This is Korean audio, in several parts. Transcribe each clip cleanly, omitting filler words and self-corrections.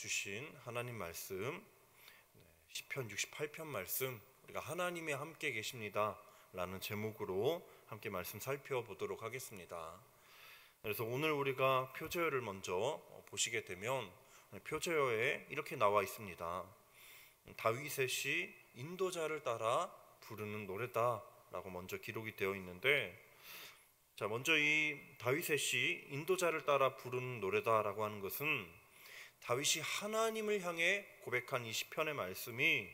주신 하나님 말씀, 시편 68편 말씀, 우리가 하나님이 함께 계십니다 라는 제목으로 함께 말씀 살펴보도록 하겠습니다. 그래서 오늘 우리가 표제어를 먼저 보시게 되면 표제어에 이렇게 나와 있습니다. 다윗의 시 인도자를 따라 부르는 노래다 라고 먼저 기록이 되어 있는데, 자, 먼저 이 다윗의 시 인도자를 따라 부르는 노래다 라고 하는 것은 다윗이 하나님을 향해 고백한 이 시편의 말씀이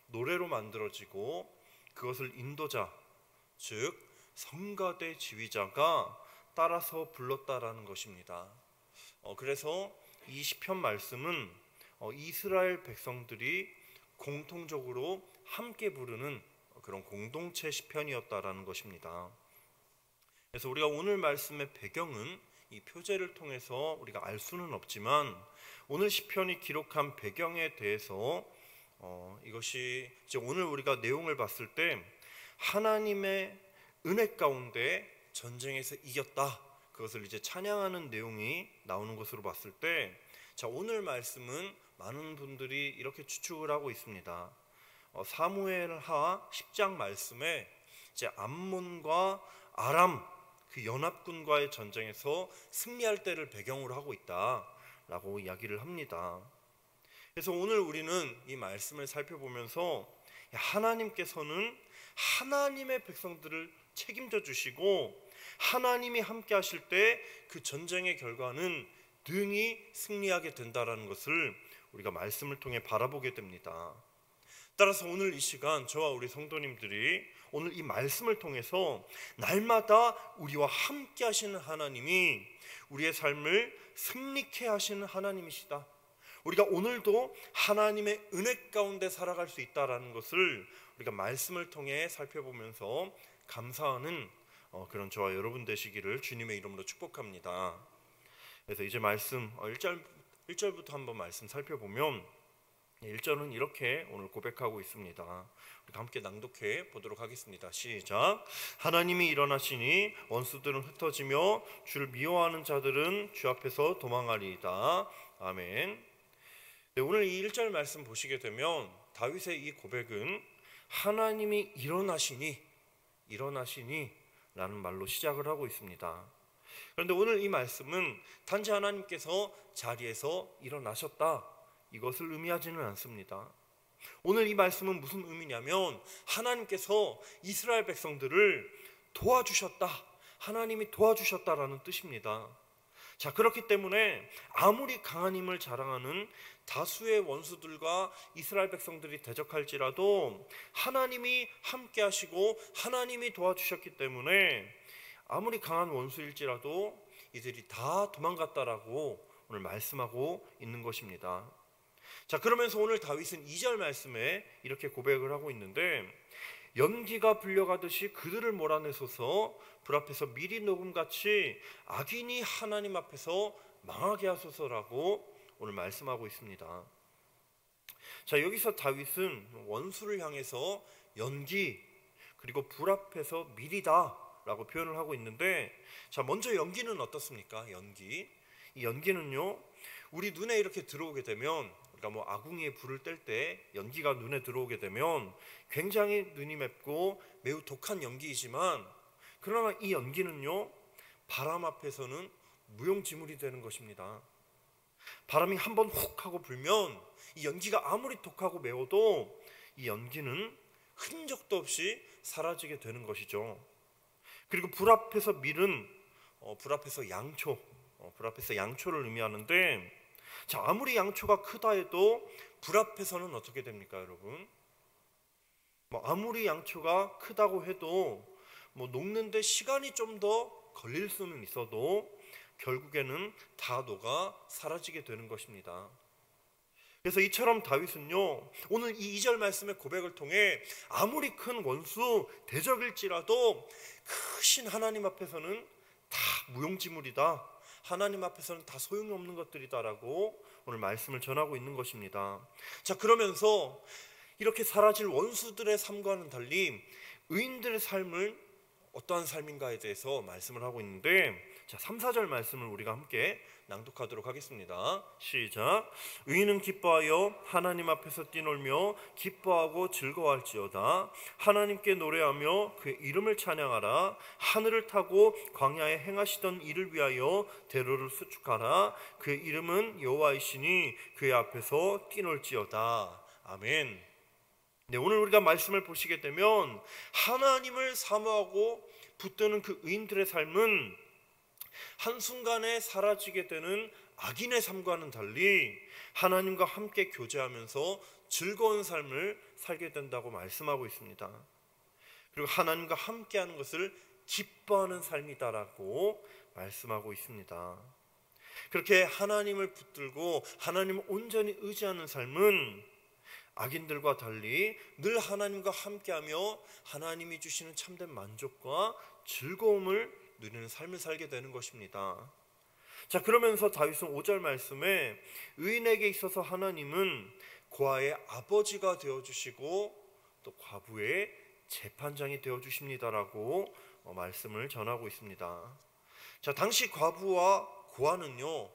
노래로 만들어지고 그것을 인도자, 즉 성가대 지휘자가 따라서 불렀다라는 것입니다. 그래서 이 시편 말씀은 이스라엘 백성들이 공통적으로 함께 부르는 그런 공동체 시편이었다라는 것입니다. 그래서 우리가 오늘 말씀의 배경은 이 표제를 통해서 우리가 알 수는 없지만, 오늘 시편이 기록한 배경에 대해서 이것이 이제 오늘 우리가 내용을 봤을 때 하나님의 은혜 가운데 전쟁에서 이겼다, 그것을 이제 찬양하는 내용이 나오는 것으로 봤을 때, 자, 오늘 말씀은 많은 분들이 이렇게 추측을 하고 있습니다. 사무엘하 10장 말씀에 이제 암몬과 아람 그 연합군과의 전쟁에서 승리할 때를 배경으로 하고 있다라고 이야기를 합니다. 그래서 오늘 우리는 이 말씀을 살펴보면서 하나님께서는 하나님의 백성들을 책임져 주시고 하나님이 함께 하실 때 그 전쟁의 결과는 능히 승리하게 된다라는 것을 우리가 말씀을 통해 바라보게 됩니다. 따라서 오늘 이 시간 저와 우리 성도님들이 오늘 이 말씀을 통해서 날마다 우리와 함께 하시는 하나님이 우리의 삶을 승리케 하시는 하나님이시다, 우리가 오늘도 하나님의 은혜 가운데 살아갈 수 있다라는 것을 우리가 말씀을 통해 살펴보면서 감사하는 그런 저와 여러분 되시기를 주님의 이름으로 축복합니다. 그래서 이제 말씀 1절부터 한번 말씀 살펴보면 1절은 이렇게 오늘 고백하고 있습니다. 우리 함께 낭독해 보도록 하겠습니다. 시작. 하나님이 일어나시니 원수들은 흩어지며 주를 미워하는 자들은 주 앞에서 도망하리이다. 아멘. 네, 오늘 이 1절 말씀 보시게 되면 다윗의 이 고백은 하나님이 일어나시니 라는 말로 시작을 하고 있습니다. 그런데 오늘 이 말씀은 단지 하나님께서 자리에서 일어나셨다, 이것을 의미하지는 않습니다. 오늘 이 말씀은 무슨 의미냐면 하나님께서 이스라엘 백성들을 도와주셨다, 하나님이 도와주셨다라는 뜻입니다. 자, 그렇기 때문에 아무리 강한 힘을 자랑하는 다수의 원수들과 이스라엘 백성들이 대적할지라도 하나님이 함께 하시고 하나님이 도와주셨기 때문에 아무리 강한 원수일지라도 이들이 다 도망갔다라고 오늘 말씀하고 있는 것입니다. 자, 그러면서 오늘 다윗은 2절 말씀에 이렇게 고백을 하고 있는데, 연기가 불려가듯이 그들을 몰아내소서, 불 앞에서 미리 녹음같이 악인이 하나님 앞에서 망하게 하소서라고 오늘 말씀하고 있습니다. 자, 여기서 다윗은 원수를 향해서 연기 그리고 불 앞에서 미리다 라고 표현을 하고 있는데, 자, 먼저 연기는 어떻습니까? 이 연기는요, 우리 눈에 이렇게 들어오게 되면, 그러니까 뭐 아궁이에 불을 뗄 때 연기가 눈에 들어오게 되면 굉장히 눈이 맵고 매우 독한 연기이지만, 그러나 이 연기는요, 바람 앞에서는 무용지물이 되는 것입니다. 바람이 한번 훅 하고 불면 이 연기가 아무리 독하고 매워도 이 연기는 흔적도 없이 사라지게 되는 것이죠. 그리고 불 앞에서 밀은 불 앞에서 양초를 의미하는데, 자, 아무리 양초가 크다 해도 불 앞에서는 어떻게 됩니까, 여러분? 아무리 양초가 크다고 해도 녹는데 시간이 좀 더 걸릴 수는 있어도 결국에는 다 녹아 사라지게 되는 것입니다. 그래서 이처럼 다윗은요, 오늘 이 2절 말씀의 고백을 통해 아무리 큰 원수 대적일지라도 크신 하나님 앞에서는 다 무용지물이다, 하나님 앞에서는 다 소용이 없는 것들이다라고 오늘 말씀을 전하고 있는 것입니다. 자, 그러면서 이렇게 사라질 원수들의 삶과는 달리 의인들의 삶을 어떠한 삶인가에 대해서 말씀을 하고 있는데, 자, 3, 4절 말씀을 우리가 함께 낭독하도록 하겠습니다. 시작. 의인은 기뻐하여 하나님 앞에서 뛰놀며 기뻐하고 즐거워할지어다. 하나님께 노래하며 그의 이름을 찬양하라. 하늘을 타고 광야에 행하시던 이를 위하여 대로를 수축하라. 그의 이름은 여호와이시니 그의 앞에서 뛰놀지어다. 아멘. 네, 오늘 우리가 말씀을 보시게 되면 하나님을 사모하고 붙드는 그 의인들의 삶은 한순간에 사라지게 되는 악인의 삶과는 달리 하나님과 함께 교제하면서 즐거운 삶을 살게 된다고 말씀하고 있습니다. 그리고 하나님과 함께하는 것을 기뻐하는 삶이다라고 말씀하고 있습니다. 그렇게 하나님을 붙들고 하나님을 온전히 의지하는 삶은 악인들과 달리 늘 하나님과 함께하며 하나님이 주시는 참된 만족과 즐거움을 누리는 삶을 살게 되는 것입니다. 자, 그러면서 다윗은 5절 말씀에 의인에게 있어서 하나님은 고아의 아버지가 되어주시고 또 과부의 재판장이 되어주십니다라고 말씀을 전하고 있습니다. 자, 당시 과부와 고아는요,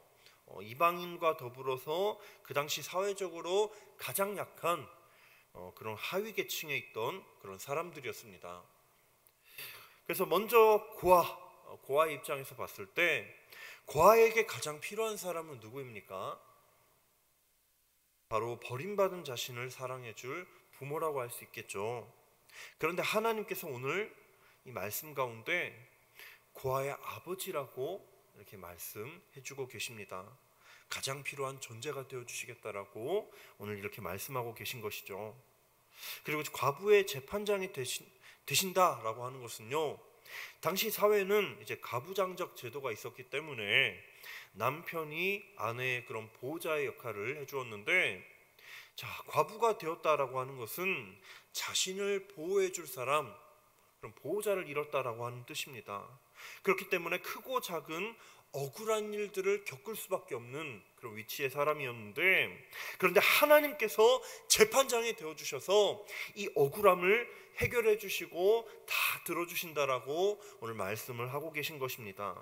이방인과 더불어서 그 당시 사회적으로 가장 약한 그런 하위 계층에 있던 그런 사람들이었습니다. 그래서 먼저 고아의 입장에서 봤을 때 고아에게 가장 필요한 사람은 누구입니까? 바로 버림받은 자신을 사랑해줄 부모라고 할 수 있겠죠. 그런데 하나님께서 오늘 이 말씀 가운데 고아의 아버지라고 이렇게 말씀해주고 계십니다. 가장 필요한 존재가 되어주시겠다라고 오늘 이렇게 말씀하고 계신 것이죠. 그리고 과부의 재판장이 되신다라고 하는 것은요, 당시 사회는 이제 가부장적 제도가 있었기 때문에 남편이 아내의 그런 보호자의 역할을 해주었는데, 자, 과부가 되었다라고 하는 것은 자신을 보호해 줄 사람, 그런 보호자를 잃었다라고 하는 뜻입니다. 그렇기 때문에 크고 작은 억울한 일들을 겪을 수밖에 없는 그런 위치의 사람이었는데, 그런데 하나님께서 재판장이 되어주셔서 이 억울함을 해결해 주시고 다 들어주신다라고 오늘 말씀을 하고 계신 것입니다.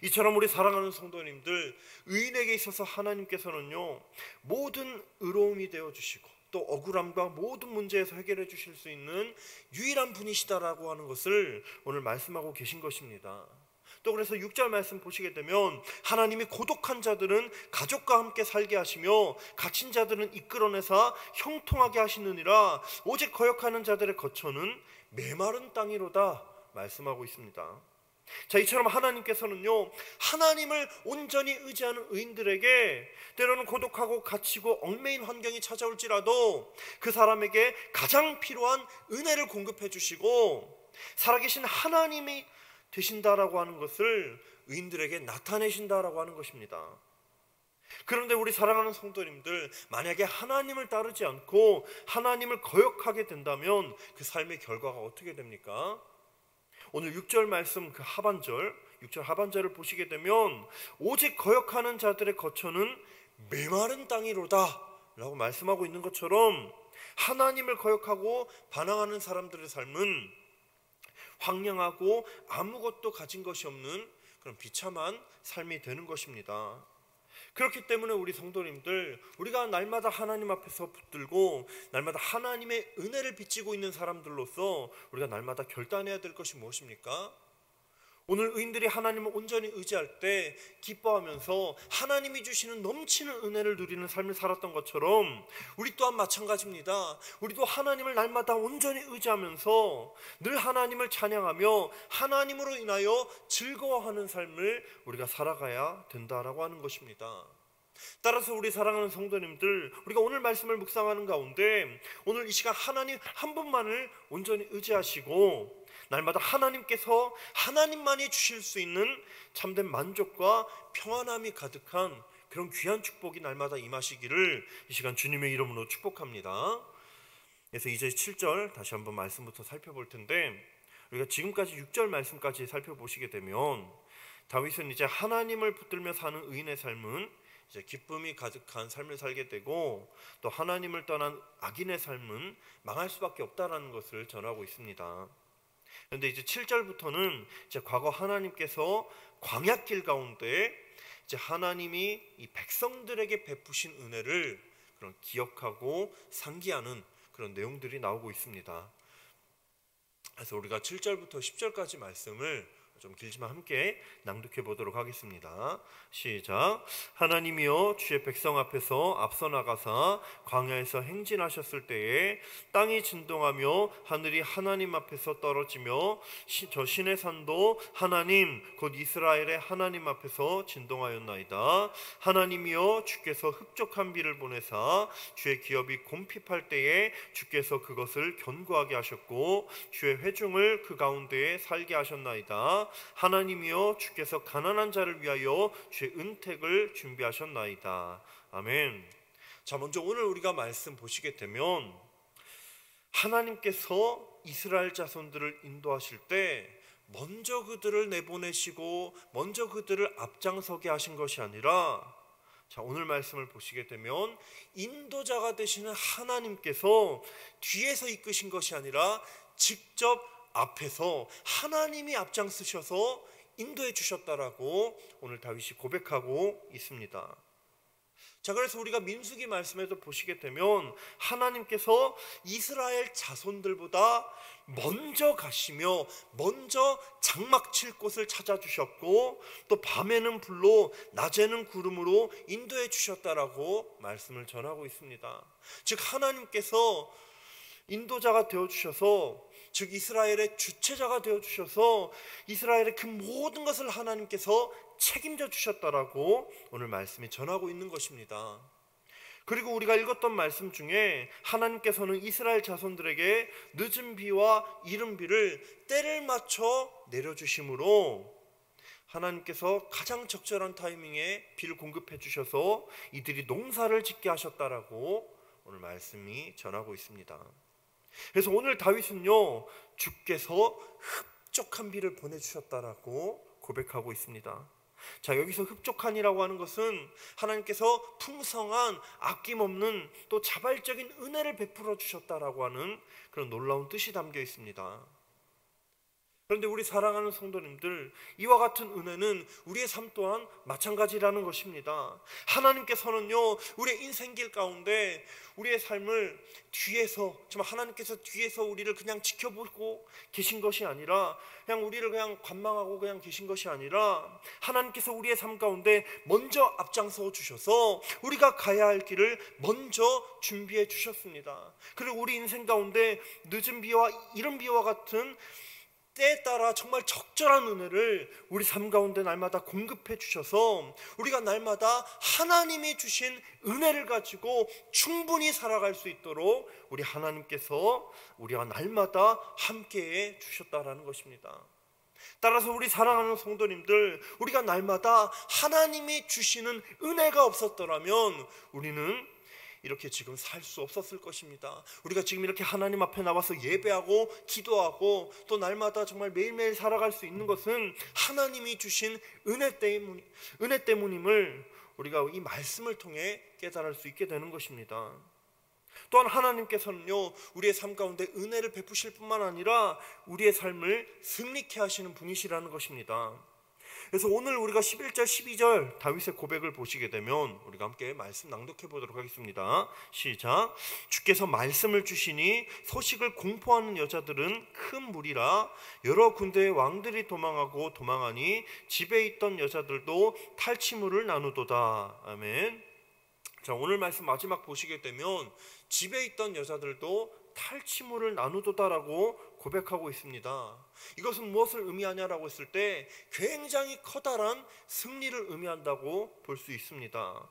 이처럼 우리 사랑하는 성도님들, 의인에게 있어서 하나님께서는요, 모든 의로움이 되어주시고 또 억울함과 모든 문제에서 해결해 주실 수 있는 유일한 분이시다라고 하는 것을 오늘 말씀하고 계신 것입니다. 또 그래서 6절 말씀 보시게 되면 하나님이 고독한 자들은 가족과 함께 살게 하시며 갇힌 자들은 이끌어내사 형통하게 하시느니라. 오직 거역하는 자들의 거처는 메마른 땅이로다 말씀하고 있습니다. 자, 이처럼 하나님께서는요, 하나님을 온전히 의지하는 의인들에게 때로는 고독하고 갇히고 얽매인 환경이 찾아올지라도 그 사람에게 가장 필요한 은혜를 공급해 주시고 살아계신 하나님이 되신다라고 하는 것을 의인들에게 나타내신다라고 하는 것입니다. 그런데 우리 사랑하는 성도님들, 만약에 하나님을 따르지 않고 하나님을 거역하게 된다면 그 삶의 결과가 어떻게 됩니까? 오늘 6절 말씀 그 하반절, 6절 하반절을 보시게 되면 오직 거역하는 자들의 거처는 메마른 땅이로다 라고 말씀하고 있는 것처럼 하나님을 거역하고 반항하는 사람들의 삶은 황량하고 아무것도 가진 것이 없는 그런 비참한 삶이 되는 것입니다. 그렇기 때문에 우리 성도님들, 우리가 날마다 하나님 앞에서 붙들고 날마다 하나님의 은혜를 비치고 있는 사람들로서 우리가 날마다 결단해야 될 것이 무엇입니까? 오늘 의인들이 하나님을 온전히 의지할 때 기뻐하면서 하나님이 주시는 넘치는 은혜를 누리는 삶을 살았던 것처럼 우리 또한 마찬가지입니다. 우리도 하나님을 날마다 온전히 의지하면서 늘 하나님을 찬양하며 하나님으로 인하여 즐거워하는 삶을 우리가 살아가야 된다라고 하는 것입니다. 따라서 우리 사랑하는 성도님들, 우리가 오늘 말씀을 묵상하는 가운데 오늘 이 시간 하나님 한 분만을 온전히 의지하시고 날마다 하나님께서 하나님만이 주실 수 있는 참된 만족과 평안함이 가득한 그런 귀한 축복이 날마다 임하시기를 이 시간 주님의 이름으로 축복합니다. 그래서 이제 7절 다시 한번 말씀부터 살펴볼 텐데, 우리가 지금까지 6절 말씀까지 살펴보시게 되면 다윗은 이제 하나님을 붙들며 사는 의인의 삶은 이제 기쁨이 가득한 삶을 살게 되고, 또 하나님을 떠난 악인의 삶은 망할 수밖에 없다라는 것을 전하고 있습니다. 그런데 이제 7절부터는 이제 과거 하나님께서 광야길 가운데 이제 하나님이 이 백성들에게 베푸신 은혜를 그런 기억하고 상기하는 그런 내용들이 나오고 있습니다. 그래서 우리가 7절부터 10절까지 말씀을 좀 길지만 함께 낭독해 보도록 하겠습니다. 시작. 하나님이여 주의 백성 앞에서 앞서 나가사 광야에서 행진하셨을 때에 땅이 진동하며 하늘이 하나님 앞에서 떨어지며 저 시내 산도 하나님 곧 이스라엘의 하나님 앞에서 진동하였나이다. 하나님이여 주께서 흡족한 비를 보내사 주의 기업이 곰핍할 때에 주께서 그것을 견고하게 하셨고 주의 회중을 그 가운데에 살게 하셨나이다. 하나님이여 주께서 가난한 자를 위하여 주의 은택을 준비하셨나이다. 아멘. 자, 먼저 오늘 우리가 말씀 보시게 되면 하나님께서 이스라엘 자손들을 인도하실 때 먼저 그들을 내보내시고 먼저 그들을 앞장서게 하신 것이 아니라, 자, 오늘 말씀을 보시게 되면 인도자가 되시는 하나님께서 뒤에서 이끄신 것이 아니라 직접 앞에서 하나님이 앞장서셔서 인도해 주셨다라고 오늘 다윗이 고백하고 있습니다. 자, 그래서 우리가 민수기 말씀에도 보시게 되면 하나님께서 이스라엘 자손들보다 먼저 가시며 먼저 장막 칠 곳을 찾아주셨고 또 밤에는 불로 낮에는 구름으로 인도해 주셨다라고 말씀을 전하고 있습니다. 즉 하나님께서 인도자가 되어주셔서, 즉 이스라엘의 주체자가 되어주셔서 이스라엘의 그 모든 것을 하나님께서 책임져 주셨다라고 오늘 말씀이 전하고 있는 것입니다. 그리고 우리가 읽었던 말씀 중에 하나님께서는 이스라엘 자손들에게 늦은 비와 이른 비를 때를 맞춰 내려주심으로 하나님께서 가장 적절한 타이밍에 비를 공급해 주셔서 이들이 농사를 짓게 하셨다라고 오늘 말씀이 전하고 있습니다. 그래서 오늘 다윗은요, 주께서 흡족한 비를 보내주셨다라고 고백하고 있습니다. 자, 여기서 흡족한이라고 하는 것은 하나님께서 풍성한 아낌없는 또 자발적인 은혜를 베풀어 주셨다라고 하는 그런 놀라운 뜻이 담겨 있습니다. 그런데 우리 사랑하는 성도님들, 이와 같은 은혜는 우리의 삶 또한 마찬가지라는 것입니다. 하나님께서는요, 우리의 인생길 가운데 우리의 삶을 뒤에서, 정말 하나님께서 뒤에서 우리를 그냥 지켜보고 계신 것이 아니라, 그냥 우리를 그냥 관망하고 그냥 계신 것이 아니라, 하나님께서 우리의 삶 가운데 먼저 앞장서 주셔서 우리가 가야 할 길을 먼저 준비해 주셨습니다. 그리고 우리 인생 가운데 늦은 비와 이른 비와 같은 때에 따라 정말 적절한 은혜를 우리 삶 가운데 날마다 공급해 주셔서 우리가 날마다 하나님이 주신 은혜를 가지고 충분히 살아갈 수 있도록 우리 하나님께서 우리와 날마다 함께해 주셨다라는 것입니다. 따라서 우리 사랑하는 성도님들, 우리가 날마다 하나님이 주시는 은혜가 없었더라면 우리는 이렇게 지금 살 수 없었을 것입니다. 우리가 지금 이렇게 하나님 앞에 나와서 예배하고 기도하고 또 날마다 정말 매일매일 살아갈 수 있는 것은 하나님이 주신 은혜 때문임을 우리가 이 말씀을 통해 깨달을 수 있게 되는 것입니다. 또한 하나님께서는요, 우리의 삶 가운데 은혜를 베푸실 뿐만 아니라 우리의 삶을 승리케 하시는 분이시라는 것입니다. 그래서 오늘 우리가 11절 12절 다윗의 고백을 보시게 되면 우리가 함께 말씀 낭독해 보도록 하겠습니다. 시작. 주께서 말씀을 주시니 소식을 공포하는 여자들은 큰 무리라. 여러 군대의 왕들이 도망하니 집에 있던 여자들도 탈취물을 나누도다. 아멘. 자, 오늘 말씀 마지막 보시게 되면 집에 있던 여자들도 탈취물을 나누도다라고 고백하고 있습니다. 이것은 무엇을 의미하냐라고 했을 때 굉장히 커다란 승리를 의미한다고 볼 수 있습니다.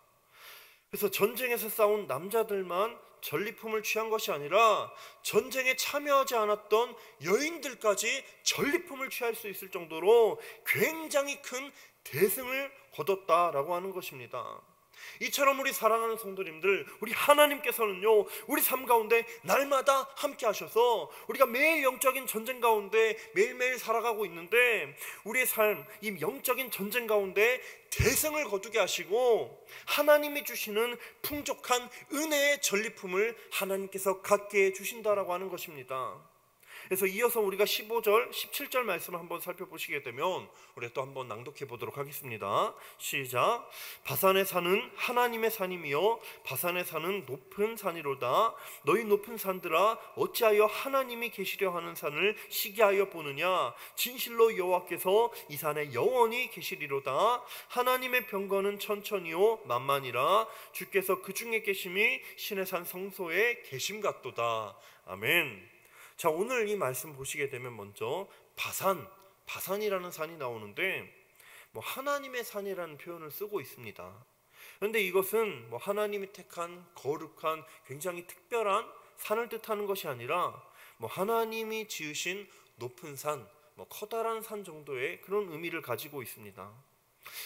그래서 전쟁에서 싸운 남자들만 전리품을 취한 것이 아니라 전쟁에 참여하지 않았던 여인들까지 전리품을 취할 수 있을 정도로 굉장히 큰 대승을 거뒀다라고 하는 것입니다. 이처럼 우리 사랑하는 성도님들, 우리 하나님께서는요, 우리 삶 가운데 날마다 함께 하셔서 우리가 매일 영적인 전쟁 가운데 매일매일 살아가고 있는데 우리의 삶, 이 영적인 전쟁 가운데 대승을 거두게 하시고 하나님이 주시는 풍족한 은혜의 전리품을 하나님께서 갖게 해주신다라고 하는 것입니다. 그래서 이어서 우리가 15절, 17절 말씀을 한번 살펴보시게 되면 우리가 또 한번 낭독해 보도록 하겠습니다. 시작. 바산의 산은 하나님의 산이며 바산의 산은 높은 산이로다. 너희 높은 산들아 어찌하여 하나님이 계시려 하는 산을 시기하여 보느냐. 진실로 여호와께서 이 산에 영원히 계시리로다. 하나님의 병거는 천천히요 만만이라. 주께서 그 중에 계심이 신의 산 성소에 계심 같도다. 아멘. 자, 오늘 이 말씀 보시게 되면 먼저 바산이라는 산이 나오는데 하나님의 산이라는 표현을 쓰고 있습니다. 그런데 이것은 하나님이 택한 거룩한 굉장히 특별한 산을 뜻하는 것이 아니라 하나님이 지으신 높은 산, 커다란 산 정도의 그런 의미를 가지고 있습니다.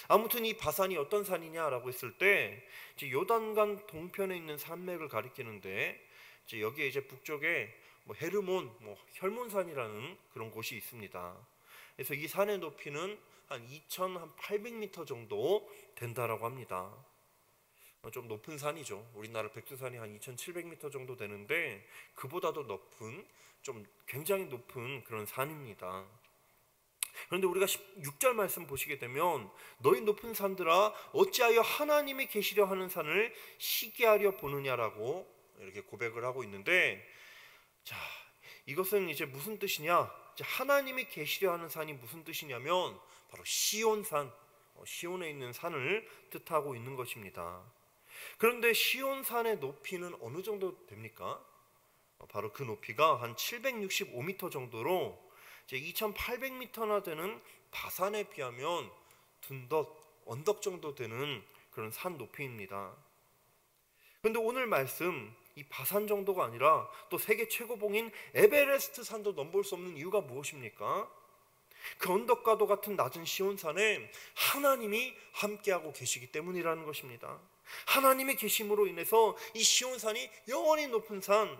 아무튼 이 바산이 어떤 산이냐라고 했을 때 이제 요단강 동편에 있는 산맥을 가리키는데 이제 여기에 이제 북쪽에 헤르몬, 혈몬산이라는 그런 곳이 있습니다. 그래서 이 산의 높이는 한 2,800m 정도 된다라고 합니다. 좀 높은 산이죠. 우리나라 백두산이 한 2,700m 정도 되는데 그보다도 높은, 좀 굉장히 높은 그런 산입니다. 그런데 우리가 16절 말씀 보시게 되면 너희 높은 산들아 어찌하여 하나님이 계시려 하는 산을 시기하려 보느냐라고 이렇게 고백을 하고 있는데, 자, 이것은 이제 무슨 뜻이냐? 이제 하나님이 계시려 하는 산이 무슨 뜻이냐면 바로 시온산, 시온에 있는 산을 뜻하고 있는 것입니다. 그런데 시온산의 높이는 어느 정도 됩니까? 바로 그 높이가 한 765m 정도로 이제 2,800m나 되는 바산에 비하면 언덕 정도 되는 그런 산 높이입니다. 그런데 오늘 말씀 이 바산 정도가 아니라 또 세계 최고봉인 에베레스트 산도 넘볼 수 없는 이유가 무엇입니까? 그 언덕과도 같은 낮은 시온산에 하나님이 함께하고 계시기 때문이라는 것입니다. 하나님의 계심으로 인해서 이 시온산이 영원히 높은 산,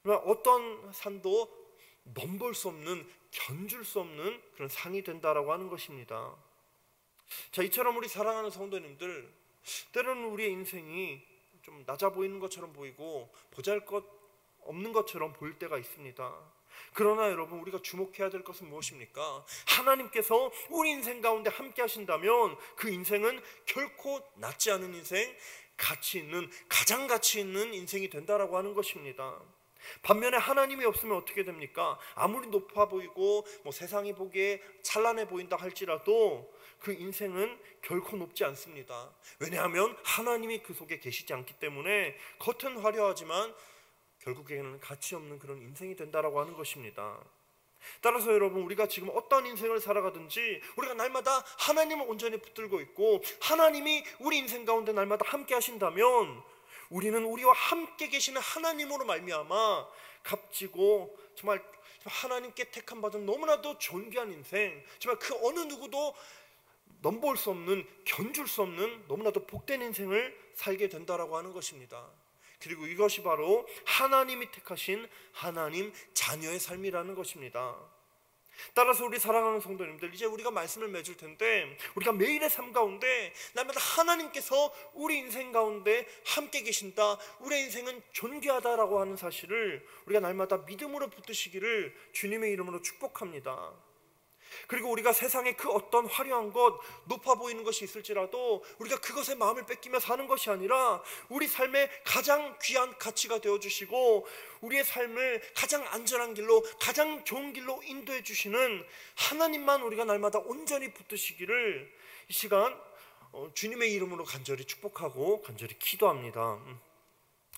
어떤 산도 넘볼 수 없는, 견줄 수 없는 그런 산이 된다라고 하는 것입니다. 자, 이처럼 우리 사랑하는 성도님들, 때로는 우리의 인생이 좀 낮아 보이는 것처럼 보이고 보잘것 없는 것처럼 보일 때가 있습니다. 그러나 여러분, 우리가 주목해야 될 것은 무엇입니까? 하나님께서 우리 인생 가운데 함께 하신다면 그 인생은 결코 낮지 않은 인생, 가장 가치 있는 인생이 된다라고 하는 것입니다. 반면에 하나님이 없으면 어떻게 됩니까? 아무리 높아 보이고 세상이 보기에 찬란해 보인다 할지라도 그 인생은 결코 높지 않습니다. 왜냐하면 하나님이 그 속에 계시지 않기 때문에 겉은 화려하지만 결국에는 가치 없는 그런 인생이 된다라고 하는 것입니다. 따라서 여러분, 우리가 지금 어떤 인생을 살아가든지 우리가 날마다 하나님을 온전히 붙들고 있고 하나님이 우리 인생 가운데 날마다 함께 하신다면 우리는 우리와 함께 계시는 하나님으로 말미암아 값지고 정말 하나님께 택함 받은 너무나도 존귀한 인생, 정말 그 어느 누구도 넘볼 수 없는, 견줄 수 없는 너무나도 복된 인생을 살게 된다라고 하는 것입니다. 그리고 이것이 바로 하나님이 택하신 하나님 자녀의 삶이라는 것입니다. 따라서 우리 사랑하는 성도님들, 이제 우리가 말씀을 맺을 텐데 우리가 매일의 삶 가운데 날마다 하나님께서 우리 인생 가운데 함께 계신다, 우리의 인생은 존귀하다라고 하는 사실을 우리가 날마다 믿음으로 붙드시기를 주님의 이름으로 축복합니다. 그리고 우리가 세상에 그 어떤 화려한 것, 높아 보이는 것이 있을지라도 우리가 그것에 마음을 뺏기며 사는 것이 아니라 우리 삶의 가장 귀한 가치가 되어주시고 우리의 삶을 가장 안전한 길로, 가장 좋은 길로 인도해 주시는 하나님만 우리가 날마다 온전히 붙드시기를 이 시간 주님의 이름으로 간절히 축복하고 간절히 기도합니다.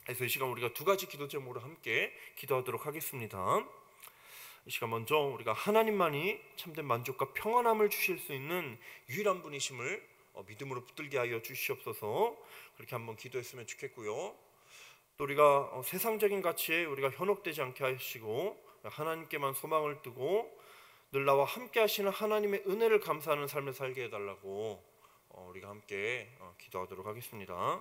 그래서 이 시간 우리가 두 가지 기도 제목으로 함께 기도하도록 하겠습니다. 이 시간 먼저 우리가 하나님만이 참된 만족과 평안함을 주실 수 있는 유일한 분이심을 믿음으로 붙들게 하여 주시옵소서, 그렇게 한번 기도했으면 좋겠고요. 또 우리가 세상적인 가치에 우리가 현혹되지 않게 하시고 하나님께만 소망을 두고 늘 나와 함께 하시는 하나님의 은혜를 감사하는 삶을 살게 해달라고 우리가 함께 기도하도록 하겠습니다.